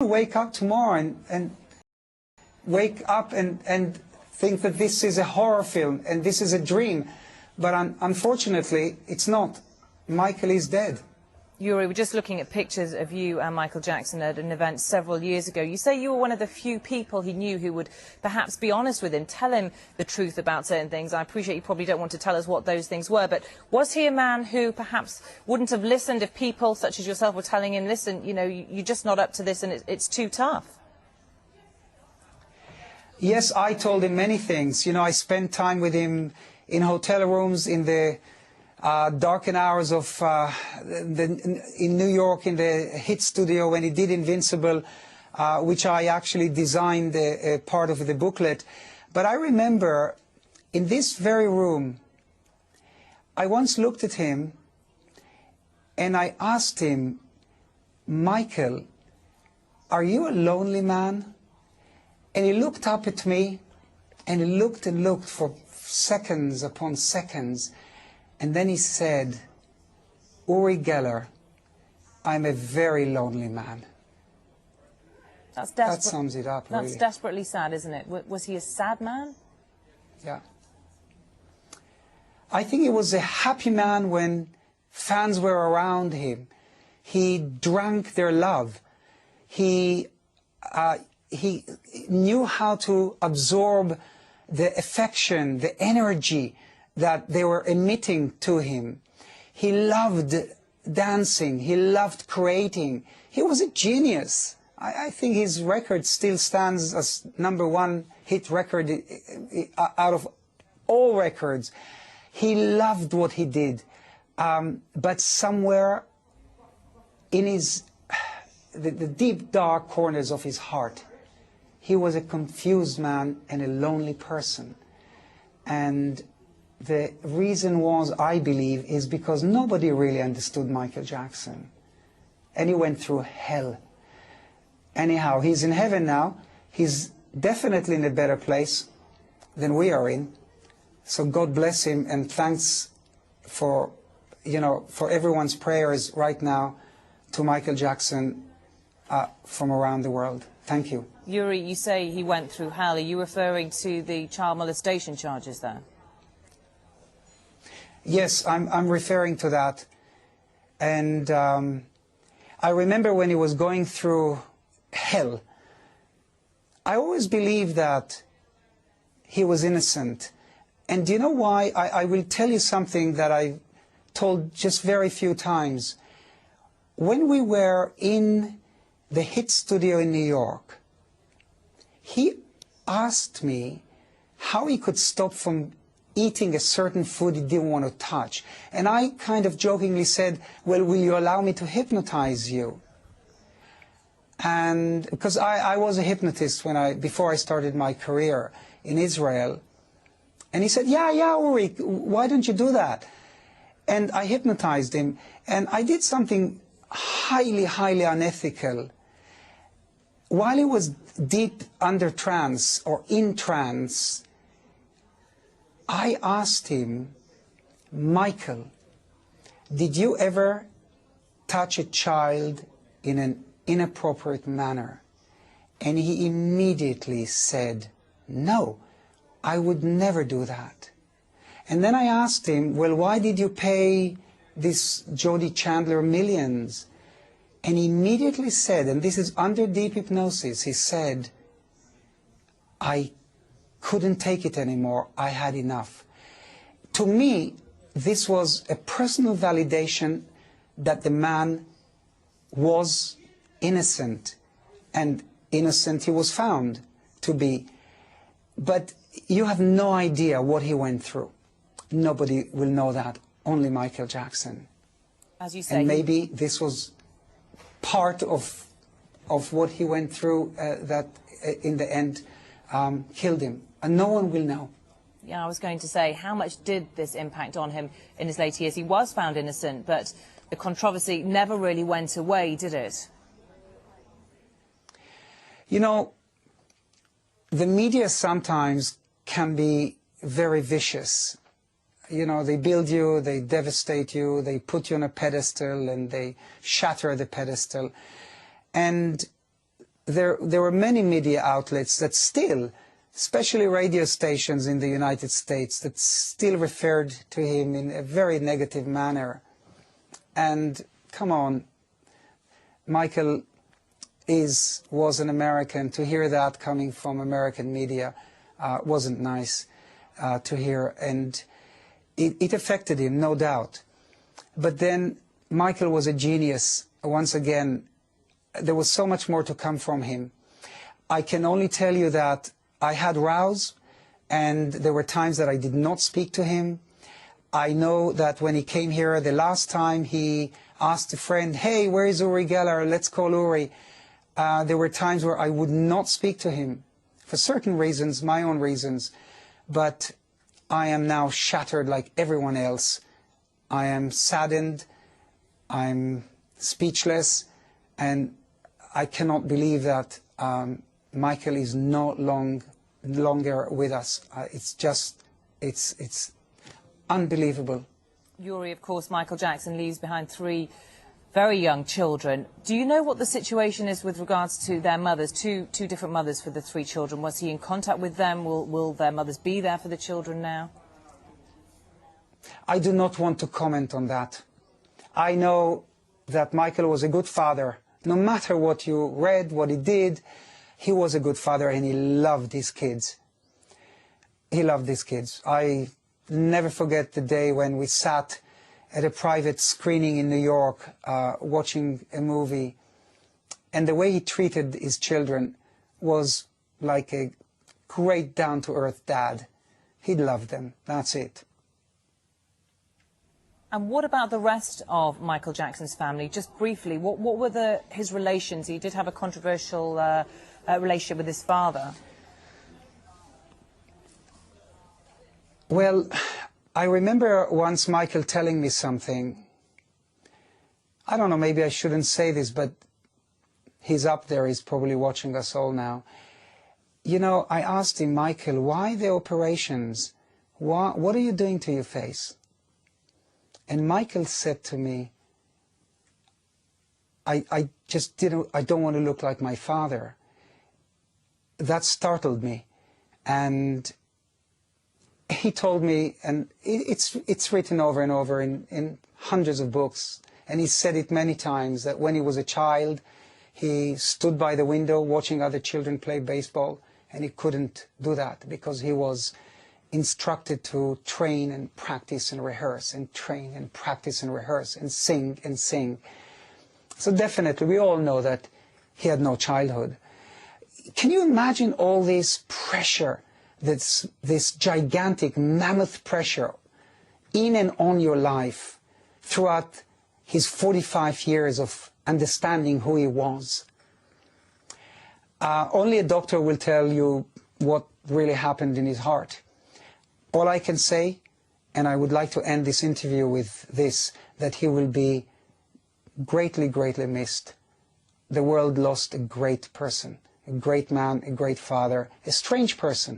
wake up tomorrow and wake up and think that this is a horror film and this is a dream. But unfortunately, it's not. Michael is dead. Yuri, we're just looking at pictures of you and Michael Jackson at an event several years ago. You say you were one of the few people he knew who would perhaps be honest with him, tell him the truth about certain things. I appreciate you probably don't want to tell us what those things were, but was he a man who perhaps wouldn't have listened if people such as yourself were telling him, listen, you know, you're just not up to this and it's too tough? Yes, I told him many things. You know, I spent time with him in hotel rooms, in the darkened hours of in New York, in the hit studio when he did Invincible, which I actually designed a part of the booklet. But I remember in this very room, I once looked at him and I asked him, Michael, are you a lonely man? And he looked up at me and he looked and looked for seconds upon seconds. And then he said, Uri Geller, I'm a very lonely man. That sums it up, really. That's desperately sad, isn't it? Was he a sad man? Yeah. I think he was a happy man when fans were around him. He drank their love. He knew how to absorb the affection, the energy that they were emitting to him. He loved dancing. He loved creating. He was a genius. I think his record still stands as #1 hit record out of all records. He loved what he did. But somewhere in the deep, dark corners of his heart, he was a confused man and a lonely person. And the reason was, I believe, is because nobody really understood Michael Jackson. And he went through hell. Anyhow, he's in heaven now. He's definitely in a better place than we are in. So God bless him, and thanks for, you know, for everyone's prayers right now to Michael Jackson from around the world. Thank you. Yuri, you say he went through hell. Are you referring to the child molestation charges there? Yes, I'm referring to that. And I remember when he was going through hell, I always believed that he was innocent. And do you know why? I will tell you something that I told just very few times. When we were in the hit studio in New York, he asked me how he could stop from eating a certain food he didn't want to touch. And I kind of jokingly said, well, will you allow me to hypnotize you? And because I was a hypnotist before I started my career in Israel. And he said, yeah, Uri, why don't you do that? And I hypnotized him. And I did something highly, highly unethical. While he was deep under trance or in trance, I asked him, Michael, did you ever touch a child in an inappropriate manner? And he immediately said, no, I would never do that. And then I asked him, well, why did you pay this Jody Chandler millions? And he immediately said, and this is under deep hypnosis, he said, I couldn't take it anymore. I had enough. To me, this was a personal validation that the man was innocent, and innocent he was found to be. But you have no idea what he went through. Nobody will know that, only Michael Jackson. As you say, and maybe this was part of what he went through that in the end killed him. And no one will know. Yeah, I was going to say, how much did this impact on him in his later years? He was found innocent, but the controversy never really went away, did it? You know, the media sometimes can be very vicious. You know, they build you, they devastate you, they put you on a pedestal and they shatter the pedestal. And there were many media outlets that still, especially radio stations in the United States, that still referred to him in a very negative manner. And come on, Michael was an American. To hear that coming from American media wasn't nice to hear, and it affected him, no doubt. But then Michael was a genius. Once again, there was so much more to come from him. I can only tell you that I had rows, and there were times that I did not speak to him. I know that when he came here the last time, he asked a friend, "Hey, where is Uri Geller? Let's call Uri." There were times where I would not speak to him for certain reasons, my own reasons, but I am now shattered like everyone else. I am saddened, I'm speechless, and I cannot believe that Michael is no longer with us. It's unbelievable. Uri, of course, Michael Jackson leaves behind 3 very young children. Do you know what the situation is with regards to their mothers, two different mothers for the 3 children? Was he in contact with them? Will their mothers be there for the children now? I do not want to comment on that. I know that Michael was a good father. No matter what you read, what he did, he was a good father, and he loved his kids. He loved his kids. I never forget the day when we sat at a private screening in New York watching a movie, and the way he treated his children was like a great down-to-earth dad. He loved them. That's it. And what about the rest of Michael Jackson's family? Just briefly, what were his relations? He did have a controversial relationship with his father. Well, I remember once Michael telling me something. I don't know, maybe I shouldn't say this, but he's up there, he's probably watching us all now. You know, I asked him, "Michael, why the operations? What are you doing to your face?" And Michael said to me, I don't want to look like my father. That startled me. And he told me, and it's written over and over in hundreds of books, and he said it many times, that when he was a child, he stood by the window watching other children play baseball, and he couldn't do that because he was instructed to train and practice and rehearse, and train and practice and rehearse, and sing and sing. So definitely, we all know that he had no childhood. Can you imagine all this pressure, this gigantic mammoth pressure in and on your life throughout his 45 years of understanding who he was? Only a doctor will tell you what really happened in his heart. All I can say, and I would like to end this interview with this, that he will be greatly, greatly missed. The world lost a great person, a great man, a great father, a strange person,